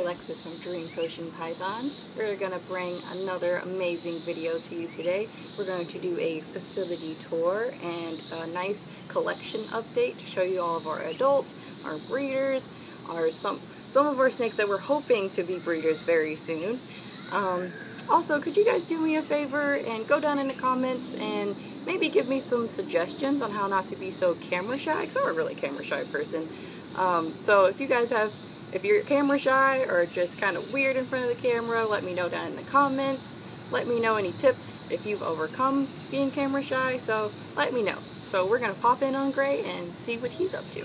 Alexis from Dream Potion Pythons. We're going to bring another amazing video to you today. We're going to do a facility tour and a nice collection update to show you all of our adults, our breeders, some of our snakes that we're hoping to be breeders very soon. Also, could you guys do me a favor and go down in the comments and maybe give me some suggestions on how not to be so camera shy, because I'm a really camera shy person. So if you're camera shy or just kind of weird in front of the camera, let me know down in the comments. Let me know any tips if you've overcome being camera shy, so let me know. So we're going to pop in on Gray and see what he's up to.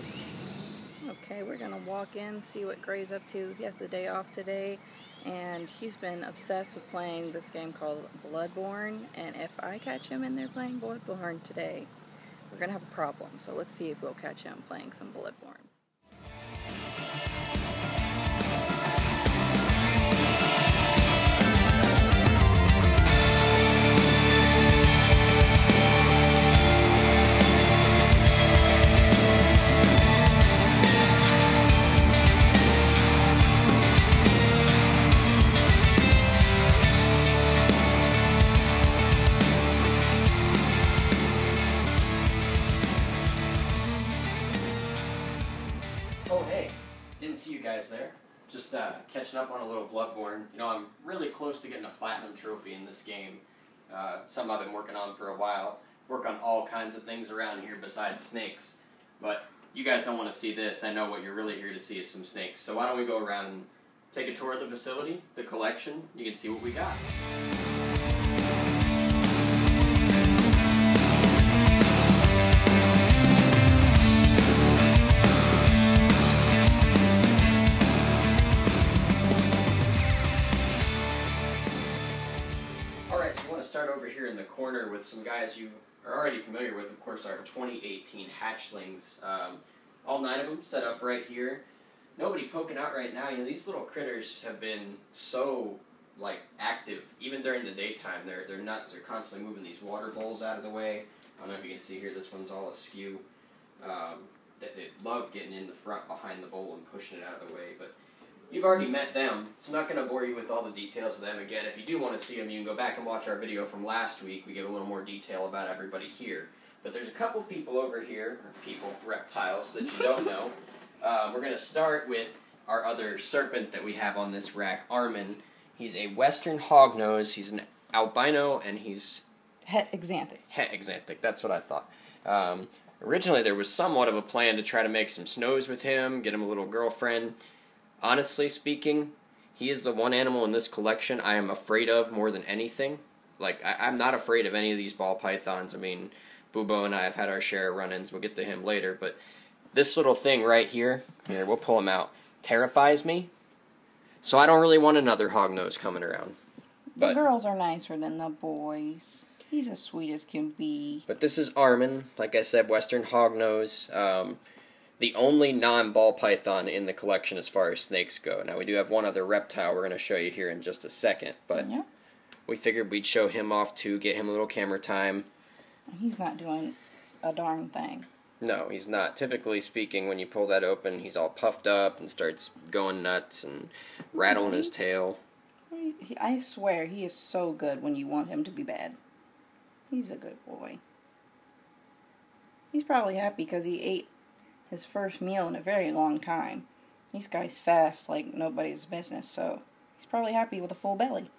Okay, we're going to walk in, see what Gray's up to. He has the day off today, and he's been obsessed with playing this game called Bloodborne, and if I catch him in there playing Bloodborne today, we're going to have a problem. So let's see if we'll catch him playing some Bloodborne. Oh hey, didn't see you guys there. Just catching up on a little Bloodborne. You know, I'm really close to getting a platinum trophy in this game. Something I've been working on for a while. Work on all kinds of things around here besides snakes. But you guys don't want to see this. I know what you're really here to see is some snakes. So why don't we go around and take a tour of the facility, the collection. You can see what we got. Alright, so I want to start over here in the corner with some guys you are already familiar with, of course, our 2018 hatchlings. All 9 of them set up right here. Nobody poking out right now. You know, these little critters have been so, like, active. Even during the daytime, they're nuts. They're constantly moving these water bowls out of the way. I don't know if you can see here, this one's all askew. They love getting in the front behind the bowl and pushing it out of the way, but you've already met them, so I'm not going to bore you with all the details of them again. If you do want to see them, you can go back and watch our video from last week. We give a little more detail about everybody here. But there's a couple people over here, reptiles, that you don't know. We're going to start with our other serpent that we have on this rack, Armin. He's a western hognose. He's an albino, and he's Het exanthic. Het exanthic, that's what I thought. Originally, there was somewhat of a plan to try to make some snows with him, get him a little girlfriend. Honestly speaking, he is the one animal in this collection I am afraid of more than anything. Like, I'm not afraid of any of these ball pythons. I mean, Bubo and I have had our share of run-ins. We'll get to him later. But this little thing right here, we'll pull him out, terrifies me. So I don't really want another hognose coming around. The girls are nicer than the boys. He's as sweet as can be. But this is Armin, like I said, western hognose. The only non-ball python in the collection as far as snakes go. Now, we do have one other reptile we're going to show you here in just a second, but we figured we'd show him off too, get him a little camera time. He's not doing a darn thing. No, he's not. Typically speaking, when you pull that open, he's all puffed up and starts going nuts and rattling his tail. I swear, he is so good when you want him to be bad. He's a good boy. He's probably happy because he ate his first meal in a very long time. These guys fast like nobody's business, so he's probably happy with a full belly.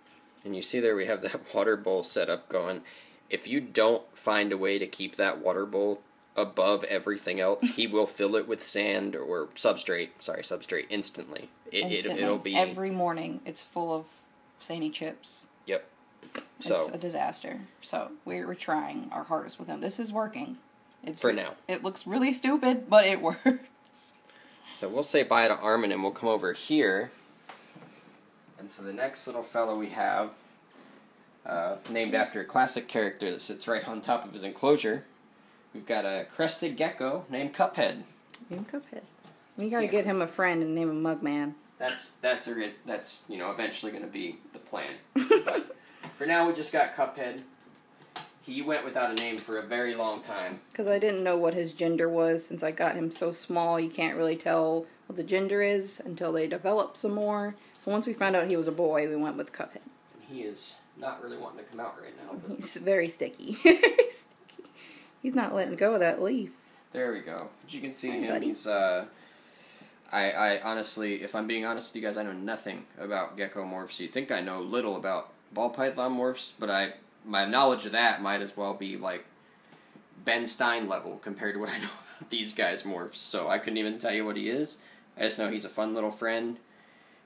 And you see there we have that water bowl set up going. If you don't find a way to keep that water bowl above everything else, he will fill it with sand or substrate instantly. It'll be every morning. It's full of sandy chips. Yep. So it's a disaster. So we're trying our hardest with him. This is working. For now. It looks really stupid, but it works. So we'll say bye to Armin and we'll come over here. And so the next little fellow we have, named after a classic character that sits right on top of his enclosure, we've got a crested gecko named Cuphead. Name Cuphead. We gotta get him a friend and name him Mugman. That's eventually going to be the plan. But for now we just got Cuphead. He went without a name for a very long time. Because I didn't know what his gender was. Since I got him so small, you can't really tell what the gender is until they develop some more. So once we found out he was a boy, we went with Cuphead. He is not really wanting to come out right now. But He's very sticky. He's not letting go of that leaf. there we go. But you can see Hi, him. buddy. He's I honestly, if I'm being honest with you guys, I know nothing about gecko morphs. You'd think I know little about ball python morphs, but my knowledge of that might as well be like Ben Stein level compared to what I know about these guys' morphs. So I couldn't even tell you what he is. I just know he's a fun little friend.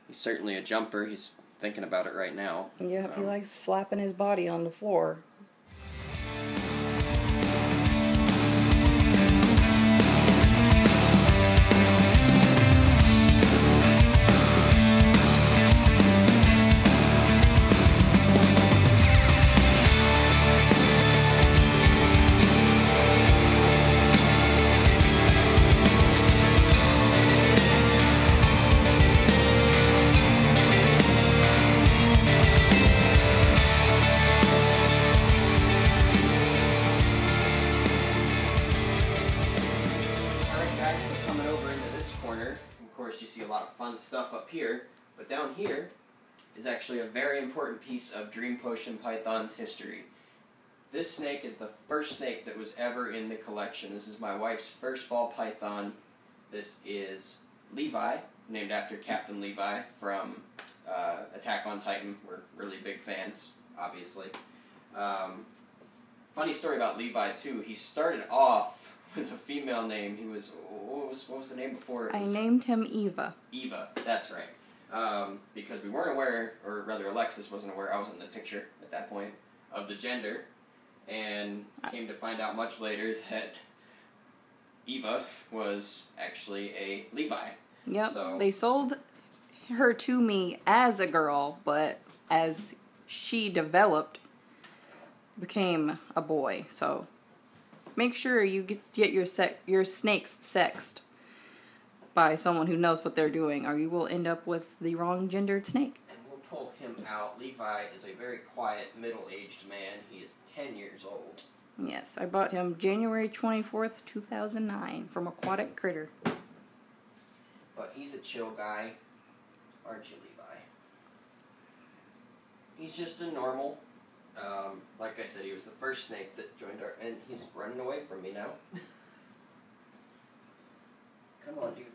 He's certainly a jumper. He's thinking about it right now. Yeah, he likes slapping his body on the floor. You see a lot of fun stuff up here, but down here is actually a very important piece of Dream Potion Python's history. This snake is the first snake that was ever in the collection. This is my wife's first ball python. This is Levi, named after Captain Levi from Attack on Titan. We're really big fans, obviously. Funny story about Levi, too. He started off with a female name. He was, what was the name before? I named him Eva. Eva, that's right. Because we weren't aware, or rather Alexis wasn't aware, I was in the picture at that point, of the gender, and came to find out much later that Eva was actually a Levi. Yep, so, they sold her to me as a girl, but as she developed, became a boy, so make sure you get your snakes sexed by someone who knows what they're doing, or you will end up with the wrong gendered snake. And we'll pull him out. Levi is a very quiet, middle-aged man. He is 10 years old. Yes, I bought him January 24th, 2009 from Aquatic Critter. But he's a chill guy, aren't you, Levi? He's just a normal... like I said, he was the first snake that joined our... And he's running away from me now. Come on, dude.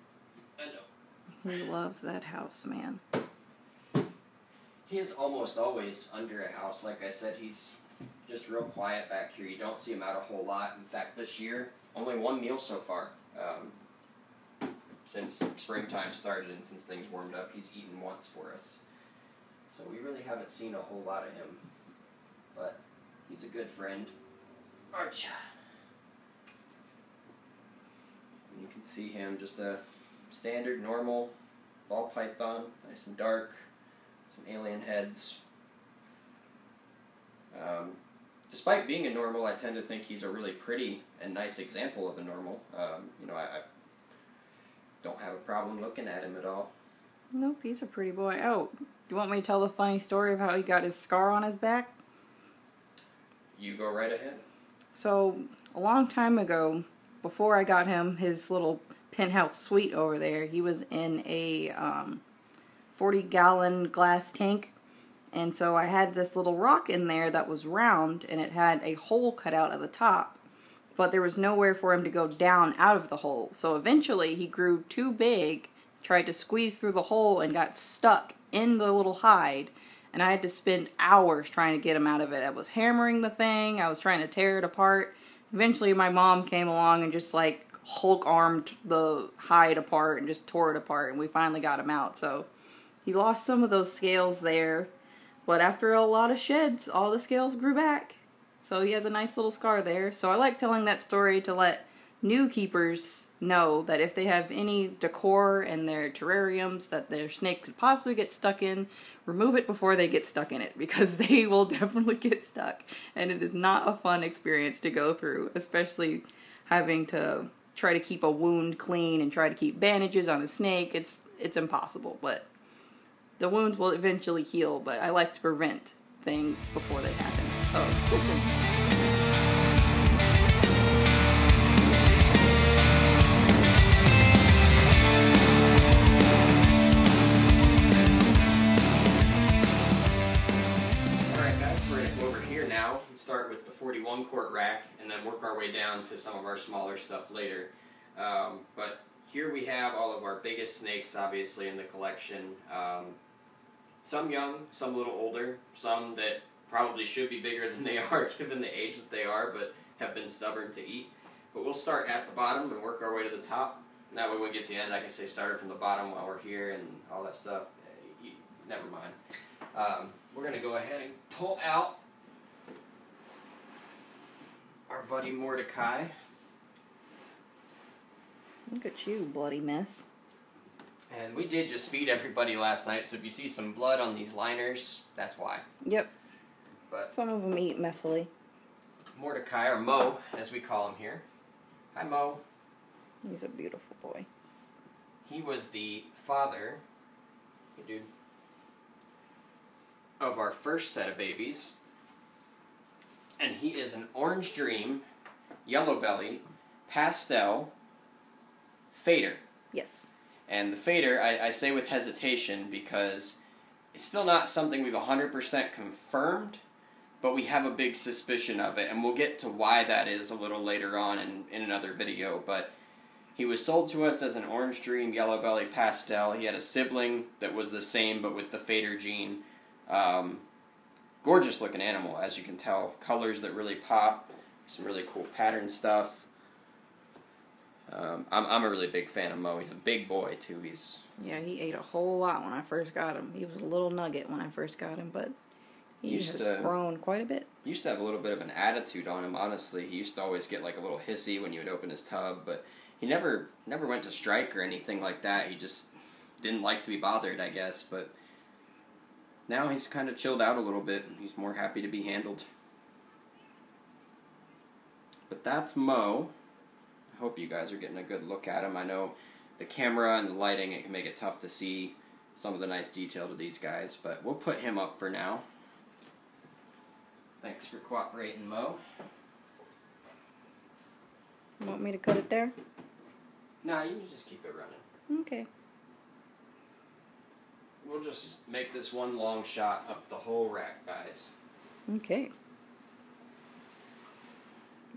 I know. He loves that house, man. He is almost always under a house. Like I said, he's just real quiet back here. You don't see him out a whole lot. In fact, this year, only one meal so far. Since springtime started and since things warmed up, he's eaten once for us. So we really haven't seen a whole lot of him. But he's a good friend, aren't ya? And you can see him, just a standard, normal ball python, nice and dark, some alien heads. Despite being a normal, I tend to think he's a really pretty and nice example of a normal. You know, I don't have a problem looking at him at all. Nope, he's a pretty boy. Oh, do you want me to tell the funny story of how he got his scar on his back? You go right ahead. So, a long time ago, before I got him his little penthouse suite over there, he was in a 40-gallon glass tank. And so I had this little rock in there that was round, and it had a hole cut out at the top. But there was nowhere for him to go down out of the hole. So eventually he grew too big, tried to squeeze through the hole, and got stuck in the little hide. And I had to spend hours trying to get him out of it. I was hammering the thing. I was trying to tear it apart. Eventually my mom came along and just like Hulk-armed the hide apart and just tore it apart. And we finally got him out. So he lost some of those scales there. But after a lot of sheds, all the scales grew back. So he has a nice little scar there. So I like telling that story to let new keepers know that if they have any decor in their terrariums that their snake could possibly get stuck in, remove it before they get stuck in it, because they will definitely get stuck, and it is not a fun experience to go through, especially having to try to keep a wound clean and try to keep bandages on a snake. It's impossible, but the wounds will eventually heal, but I like to prevent things before they happen. So, listen. with the 41 quart rack and then work our way down to some of our smaller stuff later. But here we have all of our biggest snakes, obviously, in the collection. Some young, some a little older, some that probably should be bigger than they are given the age that they are, but have been stubborn to eat. But we'll start at the bottom and work our way to the top. And that way when we get to the end, I can say started from the bottom while we're here and all that stuff. Never mind. We're going to go ahead and pull out our buddy Mordecai. Look at you, bloody mess. And we did just feed everybody last night, so if you see some blood on these liners, that's why. Yep. But some of them eat messily. Mordecai, or Mo, as we call him here. Hi, Mo. He's a beautiful boy. He was the father, hey, dude, of our first set of babies. And he is an orange dream, yellow belly, pastel, fader. Yes. And the fader, I say with hesitation because it's still not something we've 100% confirmed, but we have a big suspicion of it, and we'll get to why that is a little later on in another video. But he was sold to us as an orange dream, yellow belly, pastel. He had a sibling that was the same, but with the fader gene. Gorgeous looking animal, as you can tell. Colors that really pop, some really cool pattern stuff. I'm a really big fan of Mo. He's a big boy, too. Yeah, he ate a whole lot when I first got him. He was a little nugget when I first got him, but he has grown quite a bit. He used to have a little bit of an attitude on him, honestly. He used to always get like a little hissy when you would open his tub, but he never went to strike or anything like that. He just didn't like to be bothered, I guess, but now he's kind of chilled out a little bit. He's more happy to be handled. But that's Mo. I hope you guys are getting a good look at him. I know the camera and the lighting, it can make it tough to see some of the nice detail to these guys, but we'll put him up for now. Thanks for cooperating, Mo. You want me to cut it there? Nah, you can just keep it running. Okay. We'll just make this one long shot up the whole rack, guys. Okay.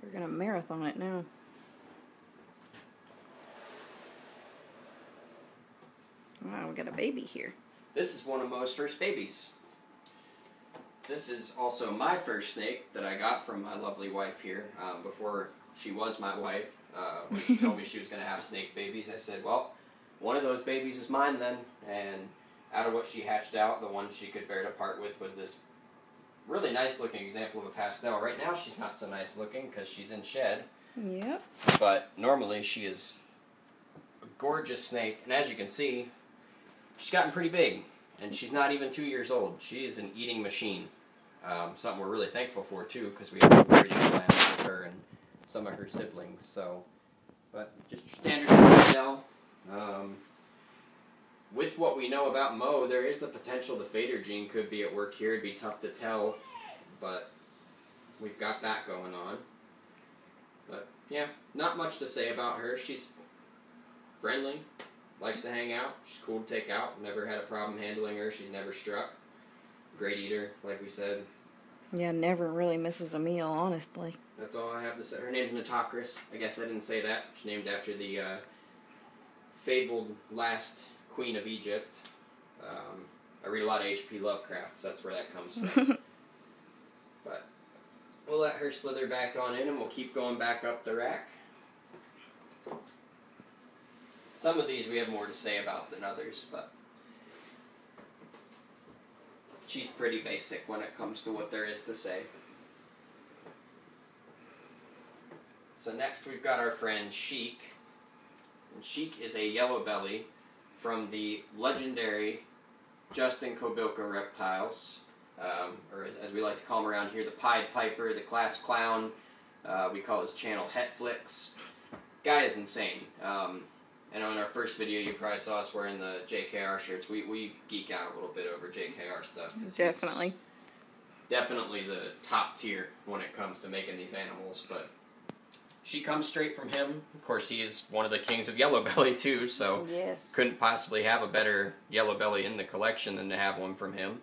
We're going to marathon it now. Wow, we got a baby here. This is one of Mo's first babies. This is also my first snake that I got from my lovely wife here. Before she was my wife, when she told me she was going to have snake babies, I said, well, one of those babies is mine then. And out of what she hatched out, the one she could bear to part with was this really nice looking example of a pastel. Right now she's not so nice looking because she's in shed. Yep. But normally she is a gorgeous snake. And as you can see, she's gotten pretty big, and she's not even 2 years old. She is an eating machine. Something we're really thankful for, too, because we have breeding plans with her and some of her siblings. So, but just standard pastel. With what we know about Mo, there is the potential the fader gene could be at work here. It'd be tough to tell, but we've got that going on. But, yeah, not much to say about her. She's friendly. Likes to hang out. She's cool to take out. Never had a problem handling her. She's never struck. Great eater, like we said. Yeah, never really misses a meal, honestly. That's all I have to say. Her name's Natocris. I guess I didn't say that. She's named after the fabled last queen of Egypt. I read a lot of H.P. Lovecraft, so that's where that comes from. But we'll let her slither back on in, and we'll keep going back up the rack. Some of these we have more to say about than others, but she's pretty basic when it comes to what there is to say. So next we've got our friend Chic. And Chic is a yellow belly from the legendary Justin Kobylka Reptiles, or as we like to call him around here, the Pied Piper, the Class Clown. We call his channel Hetflix. Guy is insane. I know in our first video you probably saw us wearing the JKR shirts. We geek out a little bit over JKR stuff. Definitely. Definitely the top tier when it comes to making these animals, but she comes straight from him. Of course, he is one of the kings of yellow belly too, so yes, couldn't possibly have a better yellow belly in the collection than to have one from him.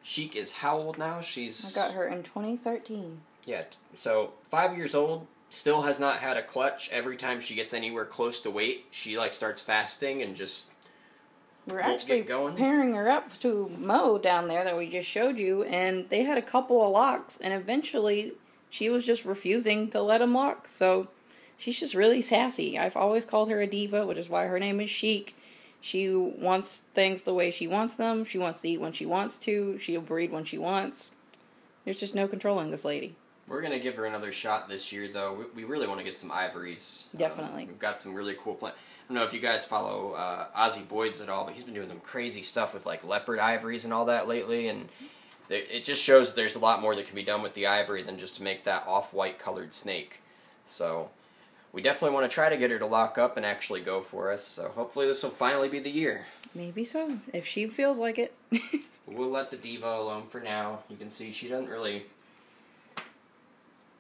Chic is how old now? I got her in 2013. Yeah, so 5 years old, still has not had a clutch. Every time she gets anywhere close to weight, she like starts fasting and just We're actually pairing her up to Mo down there that we just showed you, and they had a couple of locks, and eventually she was just refusing to let him lock, so she's just really sassy. I've always called her a diva, which is why her name is Chic. She wants things the way she wants them. She wants to eat when she wants to. She'll breed when she wants. There's just no controlling this lady. We're going to give her another shot this year, though. We really want to get some ivories. Definitely. We've got some really cool plants. I don't know if you guys follow Ozzy Boyd's at all, but he's been doing some crazy stuff with like leopard ivories and all that lately, and it just shows there's a lot more that can be done with the ivory than just to make that off-white colored snake. So we definitely want to try to get her to lock up and actually go for us, so hopefully this will finally be the year. Maybe so, if she feels like it. We'll let the diva alone for now. You can see she doesn't really...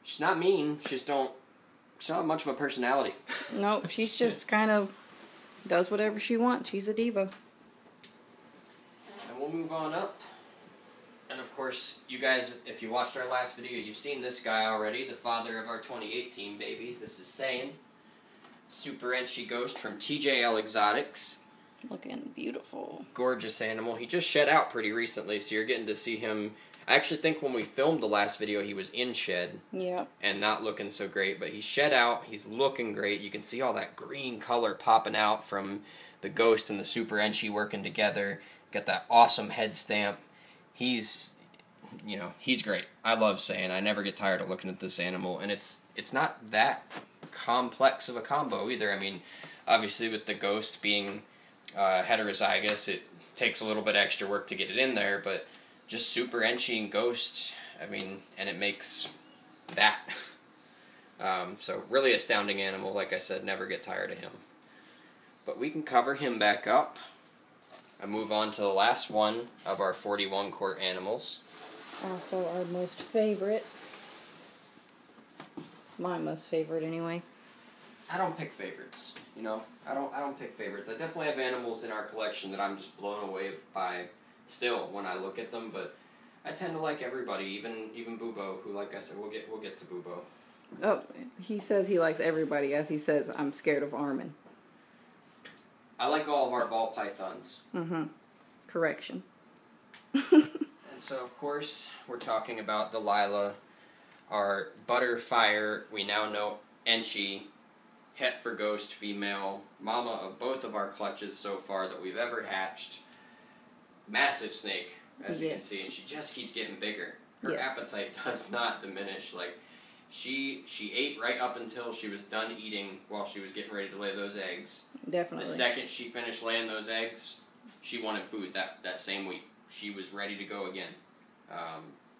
She's not mean, she's not much of a personality. No, she's just kind of does whatever she wants. She's a diva. And we'll move on up. And of course, you guys, if you watched our last video, you've seen this guy already, the father of our 2018 babies. This is Sane. Super Enchi Ghost from TJL Exotics. Looking beautiful. Gorgeous animal. He just shed out pretty recently, so you're getting to see him. I actually think when we filmed the last video, he was in shed. Yeah. And not looking so great, but he shed out. He's looking great. You can see all that green color popping out from the Ghost and the Super Enchi working together. Got that awesome head stamp. He's great. I love Sane. I never get tired of looking at this animal, and it's not that complex of a combo either. I mean, obviously with the Ghost being heterozygous, it takes a little bit extra work to get it in there, but just Super Enchi and Ghost, I mean, and it makes that. So really astounding animal. Like I said, never get tired of him. But we can cover him back up and move on to the last one of our 41 quart animals. Also our most favorite. My most favorite, anyway. I don't pick favorites, you know. I don't pick favorites. I definitely have animals in our collection that I'm just blown away by still when I look at them, but I tend to like everybody, even Bubo, who, like I said, we'll get to Bubo. Oh, he says he likes everybody, as he says, I'm scared of Armin. I like all of our ball pythons. Mm-hmm. Correction. And so, of course, we're talking about Delilah, our Butterfire, we now know Enchi, het for Ghost female, mama of both of our clutches so far that we've ever hatched. Massive snake, as you can see, and she just keeps getting bigger. Her appetite does not diminish. Like, she ate right up until she was done eating while she was getting ready to lay those eggs. Definitely. The second she finished laying those eggs, she wanted food that same week. She was ready to go again.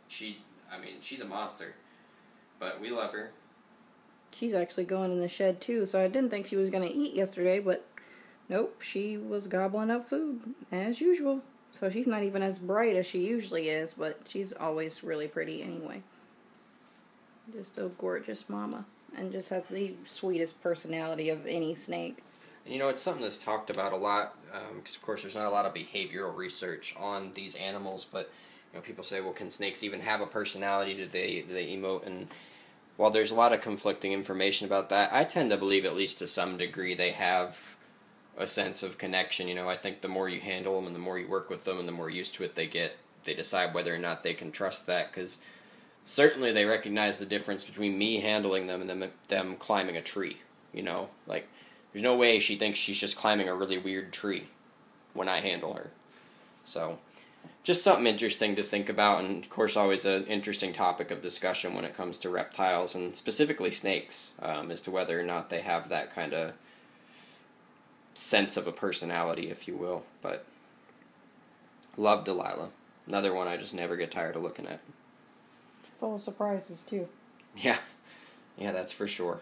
She's a monster, but we love her. She's actually going in the shed too, so I didn't think she was going to eat yesterday, but nope, she was gobbling up food, as usual. So she's not even as bright as she usually is, but she's always really pretty anyway. Just a gorgeous mama, and just has the sweetest personality of any snake. And you know, it's something that's talked about a lot, because of course there's not a lot of behavioral research on these animals, but you know, people say, well, can snakes even have a personality? Do they emote? And while there's a lot of conflicting information about that, I tend to believe, at least to some degree, they have a sense of connection. You know, I think the more you handle them and the more you work with them and the more used to it they get, they decide whether or not they can trust that, because certainly they recognize the difference between me handling them and them climbing a tree. You know, like, there's no way she thinks she's just climbing a really weird tree when I handle her. So, just something interesting to think about, and of course always an interesting topic of discussion when it comes to reptiles, and specifically snakes, as to whether or not they have that kind of sense of a personality, if you will. But love Delilah. Another one I just never get tired of looking at. Full of surprises too. Yeah, that's for sure.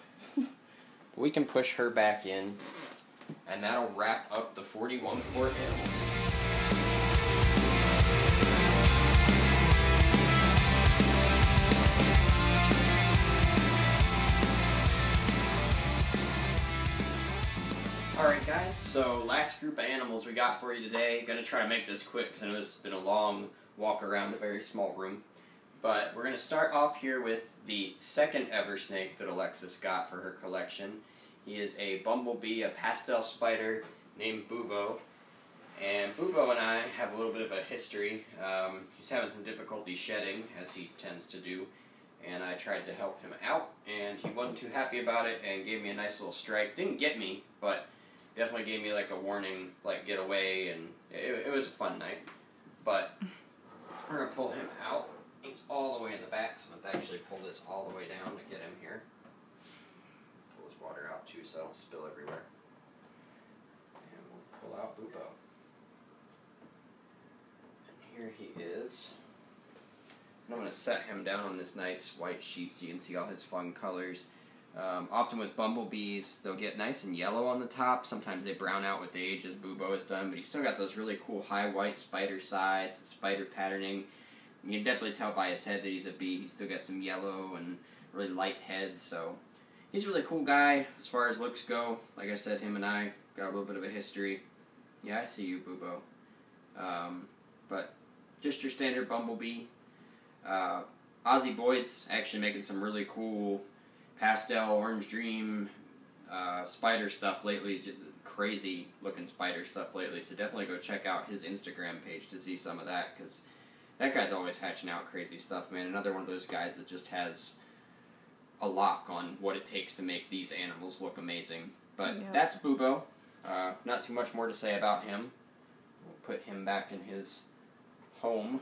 We can push her back in, and that'll wrap up the 41 quart animals. Alright guys, so last group of animals we got for you today. Gonna try to make this quick because I know this has been a long walk around a very small room. But we're going to start off here with the second ever snake that Alexis got for her collection. He is a bumblebee, a pastel spider named Bubo. And Bubo and I have a little bit of a history. He's having some difficulty shedding, as he tends to do. And I tried to help him out, and he wasn't too happy about it and gave me a nice little strike. Didn't get me, but definitely gave me like a warning, like get away, and it was a fun night. But we're going to pull him out. He's all the way in the back, so I'm going to actually pull this all the way down to get him here. Pull his water out too so it don't spill everywhere. And we'll pull out Bubo. And here he is. I'm going to set him down on this nice white sheet so you can see all his fun colors. Often with bumblebees, they'll get nice and yellow on the top. Sometimes they brown out with age, as Bubo has done, but he's still got those really cool high white spider sides, the spider patterning. You can definitely tell by his head that he's a bee. He's still got some yellow and really light head, so he's a really cool guy as far as looks go. Like I said, him and I got a little bit of a history. Yeah, I see you, Bubo. But just your standard bumblebee. Ozzy Boyd's actually making some really cool pastel, orange dream spider stuff lately. Just crazy looking spider stuff lately. So definitely go check out his Instagram page to see some of that, because that guy's always hatching out crazy stuff, man. Another one of those guys that just has a lock on what it takes to make these animals look amazing. But yeah, that's Bubo. Not too much more to say about him. We'll put him back in his home.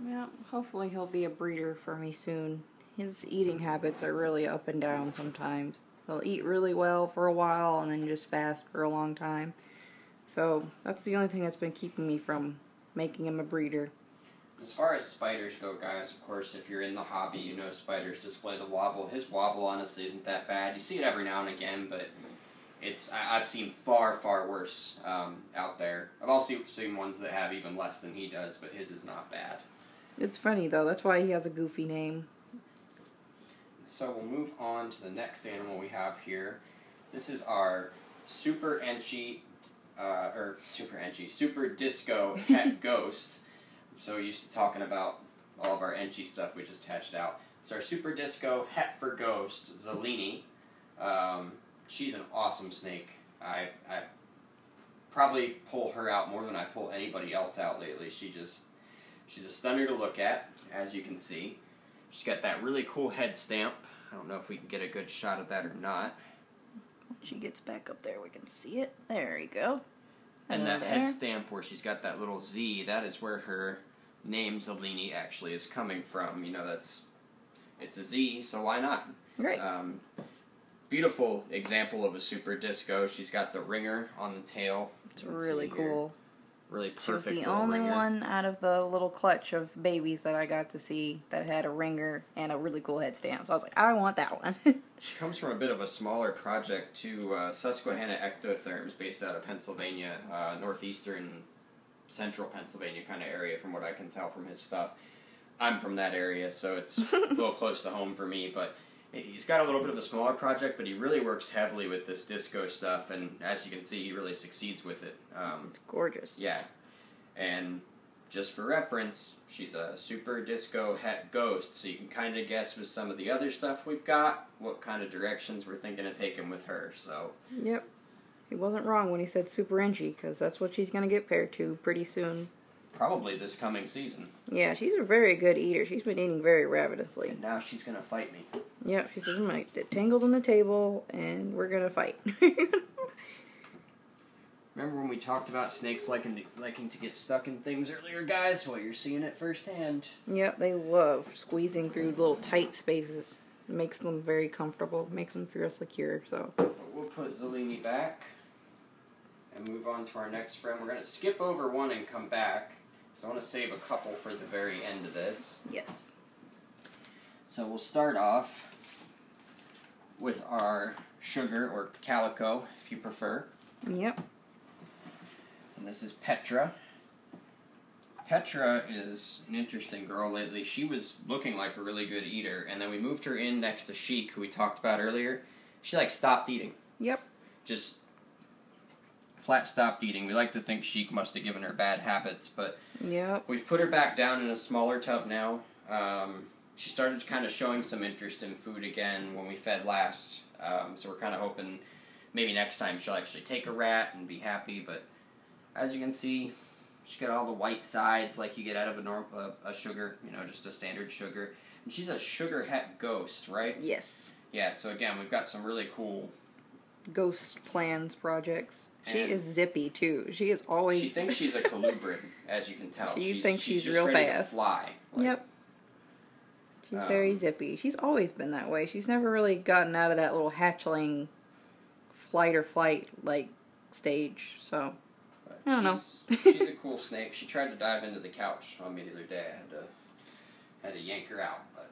Yeah, hopefully he'll be a breeder for me soon. His eating habits are really up and down sometimes. He'll eat really well for a while and then just fast for a long time. So that's the only thing that's been keeping me from making him a breeder. As far as spiders go, guys, of course, if you're in the hobby, you know spiders display the wobble. His wobble, honestly, isn't that bad. You see it every now and again, but I've seen far, far worse out there. I've also seen ones that have even less than he does, but his is not bad. It's funny, though. That's why he has a goofy name. So we'll move on to the next animal we have here. This is our Super Disco Het Ghost. I'm so used to talking about all of our Enchi stuff we just hatched out. So our Super Disco Het for Ghost, Zelini. She's an awesome snake. I probably pull her out more than I pull anybody else out lately. She's a stunner to look at, as you can see. She's got that really cool head stamp. I don't know if we can get a good shot of that or not. When she gets back up there, we can see it. There you go. And that head stamp where she's got that little Z, that is where her name Zelini actually is coming from. You know, it's a Z, so why not? Right. Beautiful example of a Super Disco. She's got the ringer on the tail. It's really cool. Really perfect. She was the only one out of the little clutch of babies that I got to see that had a ringer and a really cool head stamp. So I was like, I want that one. She comes from a bit of a smaller project too. Susquehanna Ectotherms, based out of Pennsylvania, northeastern, central Pennsylvania kind of area, from what I can tell from his stuff. I'm from that area, so it's a little close to home for me, but he's got a little bit of a smaller project, but he really works heavily with this disco stuff, and as you can see, he really succeeds with it. It's gorgeous. Yeah. And just for reference, she's a Super Disco Het Ghost, so you can kind of guess with some of the other stuff we've got what kind of directions we're thinking of taking with her, so. Yep. He wasn't wrong when he said Super Enchi, because that's what she's going to get paired to pretty soon. Probably this coming season. Yeah, she's a very good eater. She's been eating very ravenously. And now she's going to fight me. Yep, she says, I'm going to get tangled on the table, and we're going to fight. Remember when we talked about snakes liking to get stuck in things earlier, guys? Well, you're seeing it firsthand. Yep, they love squeezing through little tight spaces. It makes them very comfortable, makes them feel secure, so. We'll put Zelini back and move on to our next friend. We're going to skip over one and come back, so I want to save a couple for the very end of this. Yes. So we'll start off with our sugar, or calico, if you prefer. Yep. And this is Petra. Petra is an interesting girl lately. She was looking like a really good eater, and then we moved her in next to Chic, who we talked about earlier. She, stopped eating. Yep. Just flat stopped eating. We like to think Sheik must have given her bad habits, but yep. We've put her back down in a smaller tub now. She started kind of showing some interest in food again when we fed last, so we're kind of hoping maybe next time she'll actually take a rat and be happy, but as you can see, she's got all the white sides like you get out of a sugar, just a standard sugar. And she's a sugar het ghost, right? Yes. Yeah, so again, we've got some really cool ghost plans projects. She is zippy too. She is always. She thinks she's a colubrid, as you can tell. She thinks she's just real ready fast. To fly. Yep. She's very zippy. She's always been that way. She's never really gotten out of that little hatchling flight or flight stage. So I don't know. She's a cool snake. She tried to dive into the couch on me the other day. I had to yank her out, but.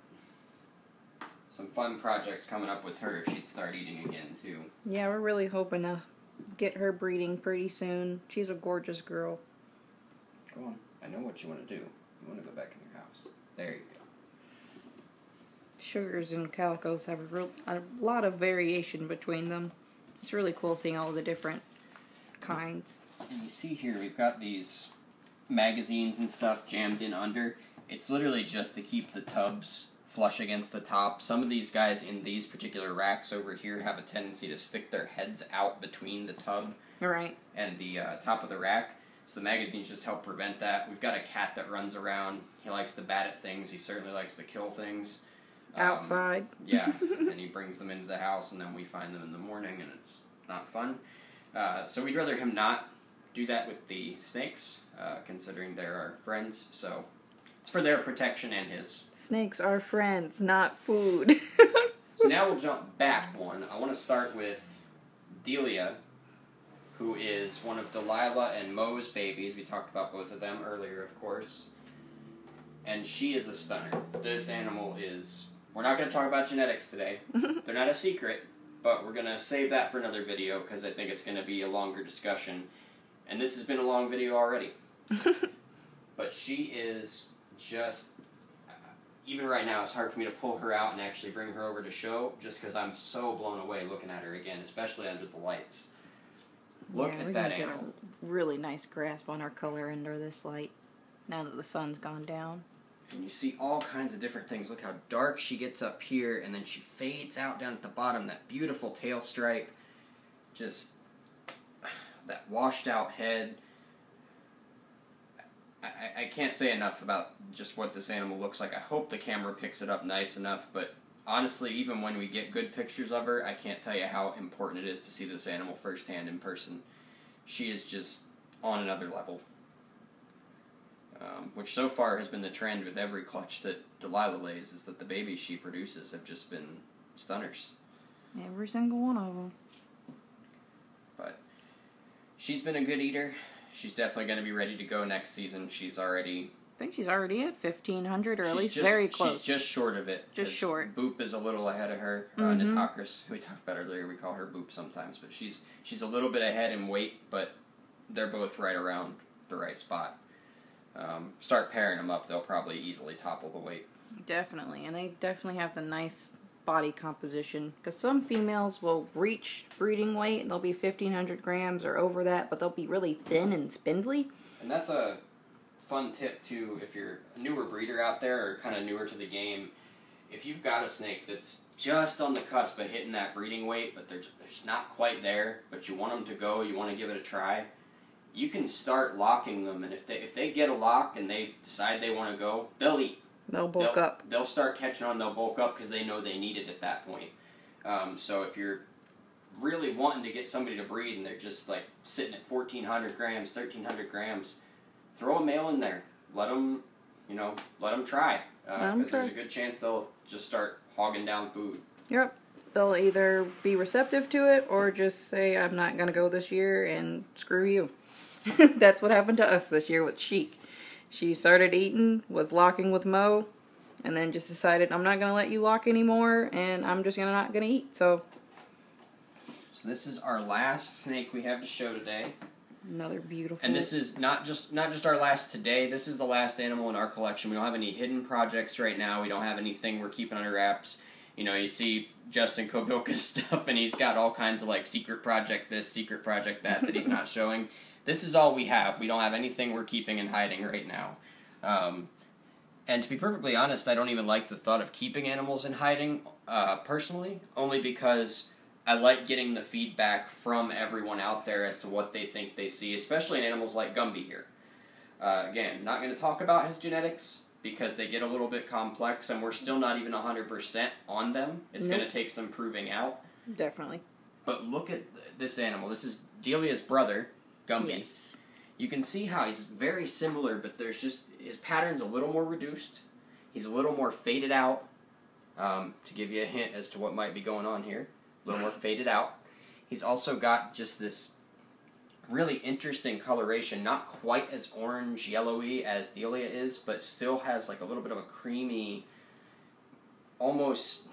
Some fun projects coming up with her if she'd start eating again, too. Yeah, we're really hoping to get her breeding pretty soon. She's a gorgeous girl. Go on. I know what you want to do. You want to go back in your house. There you go. Sugars and calicos have a lot of variation between them. It's really cool seeing all the different kinds. And you see here, we've got these magazines and stuff jammed in under. It's literally just to keep the tubs flush against the top. Some of these guys in these particular racks over here have a tendency to stick their heads out between the tub and the top of the rack. So the magazines just help prevent that. We've got a cat that runs around. He likes to bat at things. He certainly likes to kill things. Outside. Yeah, and he brings them into the house, and then we find them in the morning, and it's not fun. So we'd rather him not do that with the snakes, considering they're our friends. So it's for their protection and his. Snakes are friends, not food. So now we'll jump back one. I want to start with Delia, who is one of Delilah and Mo's babies. We talked about both of them earlier, of course. And she is a stunner. This animal is... We're not going to talk about genetics today. They're not a secret, but we're going to save that for another video because I think it's going to be a longer discussion. And this has been a long video already. But she is just... Even right now, it's hard for me to pull her out and actually bring her over to show, just because I'm so blown away looking at her again, especially under the lights. Look at that animal. Get a really nice grasp on her color under this light, now that the sun's gone down. And you see all kinds of different things. Look how dark she gets up here, and then she fades out down at the bottom. That beautiful tail stripe. Just that washed out head. I can't say enough about just what this animal looks like. I hope the camera picks it up nice enough, but honestly, even when we get good pictures of her, I can't tell you how important it is to see this animal firsthand in person. She is just on another level. Which so far has been the trend with every clutch that Delilah lays, is that the babies she produces have just been stunners. Every single one of them. But she's been a good eater. She's definitely going to be ready to go next season. She's already... I think she's already at 1,500, or at least very close. She's just short of it. Just short. Boop is a little ahead of her. Natokris, who we talked about earlier, we call her Boop sometimes. But she's a little bit ahead in weight, but they're both right around the right spot. Start pairing them up, they'll probably easily topple the weight. Definitely, and they definitely have the nice body composition. Because some females will reach breeding weight, and they'll be 1,500 grams or over that, but they'll be really thin and spindly. And that's a fun tip, too, if you're a newer breeder out there, or kind of newer to the game. If you've got a snake that's just on the cusp of hitting that breeding weight, but they're just not quite there, but you want them to go, you want to give it a try, you can start locking them, and if they get a lock and they decide they want to go, they'll eat. They'll bulk up. They'll start catching on, they'll bulk up because they know they need it at that point. So if you're really wanting to get somebody to breed and they're just like sitting at 1,400 grams, 1,300 grams, throw a male in there. Let them try. Because there's a good chance they'll just start hogging down food. Yep. They'll either be receptive to it or just say, I'm not going to go this year and screw you. That's what happened to us this year with Sheik. She started eating, was locking with Mo, and then just decided, I'm not going to let you lock anymore, and I'm just not going to eat. So this is our last snake we have to show today. Another beautiful. And this is not just our last today. This is the last animal in our collection. We don't have any hidden projects right now. We don't have anything we're keeping under wraps. You know, you see Justin Kobilka's stuff, and he's got all kinds of, like, secret project this, secret project that he's not showing. This is all we have. We don't have anything we're keeping in hiding right now. And to be perfectly honest, I don't even like the thought of keeping animals in hiding, personally, only because I like getting the feedback from everyone out there as to what they think they see, especially in animals like Gumby here. Again, not going to talk about his genetics, because they get a little bit complex, and we're still not even 100% on them. It's going to take some proving out. Definitely. But look at this animal. This is Delia's brother, Gumby. Yes. You can see how he's very similar, but there's just, his pattern's a little more reduced. He's a little more faded out, to give you a hint as to what might be going on here. A little more faded out. He's also got just this really interesting coloration, not quite as orange yellowy as Delia is, but still has like a little bit of a creamy, almost,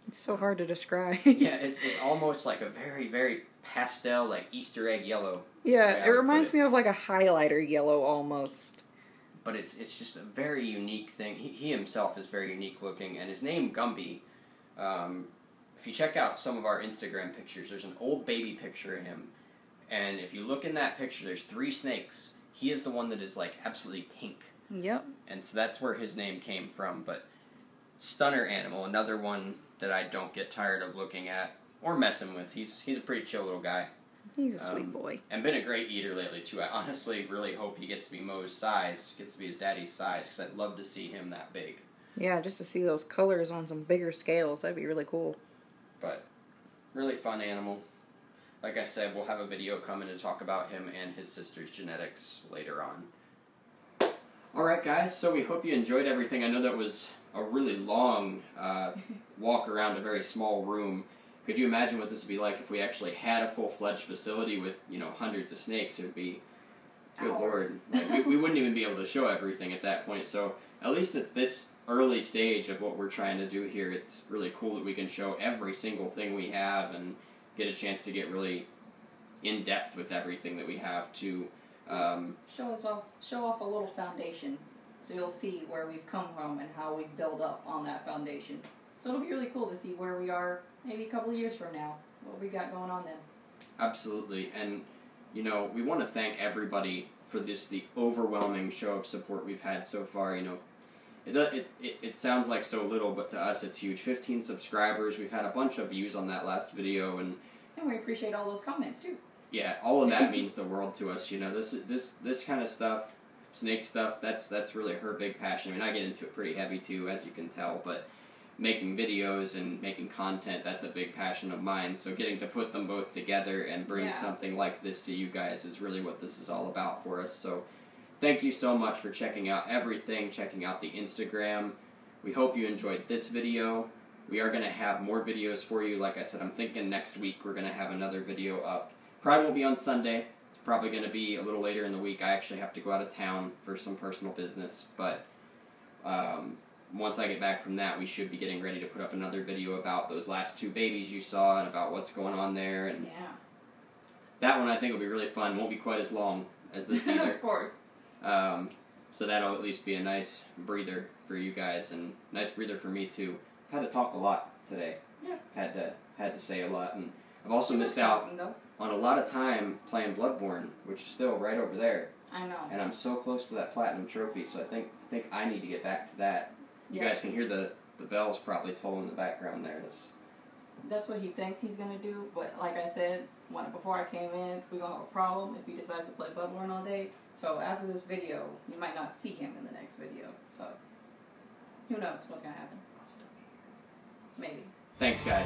it's so hard to describe. yeah, it's almost like a very, very pastel, like Easter egg yellow. Yeah, it reminds me of like a highlighter yellow almost. But it's just a very unique thing. He himself is very unique looking, and his name Gumby, if you check out some of our Instagram pictures, there's an old baby picture of him. And if you look in that picture, there's 3 snakes. He is the one that is, like, absolutely pink. Yep. And so that's where his name came from. But stunner animal, another one that I don't get tired of looking at or messing with. He's a pretty chill little guy. He's a sweet boy. And been a great eater lately, too. I honestly really hope he gets to be Mo's size, gets to be his daddy's size, because I'd love to see him that big. Yeah, just to see those colors on some bigger scales. That'd be really cool. But really fun animal. Like I said, we'll have a video coming to talk about him and his sister's genetics later on. Alright guys, so we hope you enjoyed everything. I know that was a really long walk around a very small room. Could you imagine what this would be like if we actually had a full-fledged facility with, you know, hundreds of snakes? It would be, good lord. Like, we wouldn't even be able to show everything at that point. So at least at this early stage of what we're trying to do here, it's really cool that we can show every single thing we have and get a chance to get really in depth with everything that we have to show off a little foundation, so you'll see where we've come from and how we've built up on that foundation. So it'll be really cool to see where we are maybe a couple of years from now, what we got going on then. Absolutely, and you know, we want to thank everybody for the overwhelming show of support we've had so far. You know, it sounds like so little, but to us it's huge. 15 subscribers. We've had a bunch of views on that last video, and we appreciate all those comments too. Yeah, all of that means the world to us. You know, this kind of stuff, snake stuff, that's really her big passion. I mean, I get into it pretty heavy too, as you can tell, but making videos and making content, that's a big passion of mine. So getting to put them both together and bring something like this to you guys is really what this is all about for us. So thank you so much for checking out everything, checking out the Instagram. We hope you enjoyed this video. We are going to have more videos for you. Like I said, I'm thinking next week we're going to have another video up. Probably won't be on Sunday. It's probably going to be a little later in the week. I actually have to go out of town for some personal business. But once I get back from that, we should be getting ready to put up another video about those last 2 babies you saw and about what's going on there. And that one I think will be really fun. Won't be quite as long as this either. Of course. So that'll at least be a nice breather for you guys, and nice breather for me too. I've had to talk a lot today. Yeah. Had to say a lot, and I've also missed out on a lot of time playing Bloodborne, which is still right over there. I know. And I'm so close to that platinum trophy, so I think I need to get back to that. You guys can hear the bells probably tolling in the background there. That's what he thinks he's going to do, but like I said, before I came in, we're going to have a problem if he decides to play Bloodborne all day. So after this video, you might not see him in the next video. So who knows what's going to happen. Maybe. Thanks, guys.